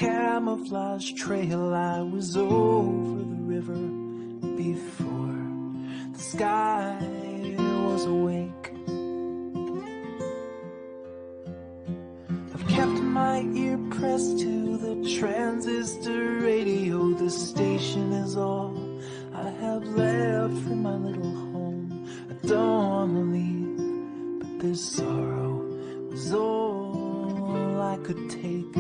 camouflage trail. I was over the river before the sky was awake. I've kept my ear pressed to the transistor radio. The station is all I have left from my little home. I don't want to leave, but this sorrow was all I could take.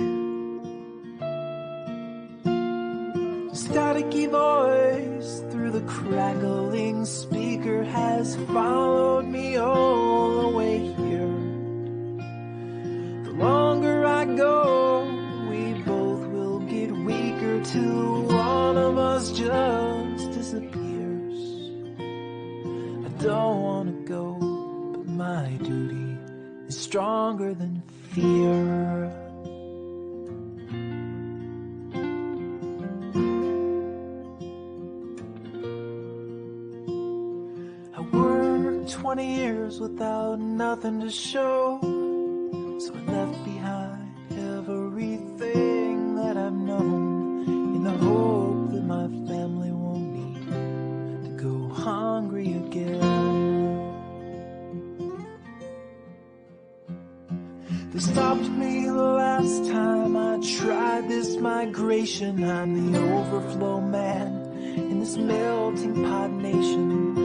The staticky voice through the crackling speaker has followed me all the way here. The longer I go, we both will get weaker till one of us just disappears. I don't want to go, but my duty is stronger than fear. I worked 20 years without nothing to show, so I left behind everything that I've known in the hope that my family won't need to go hungry again. They stopped me the last time I tried this migration. I'm the overflow man in this melting pot nation.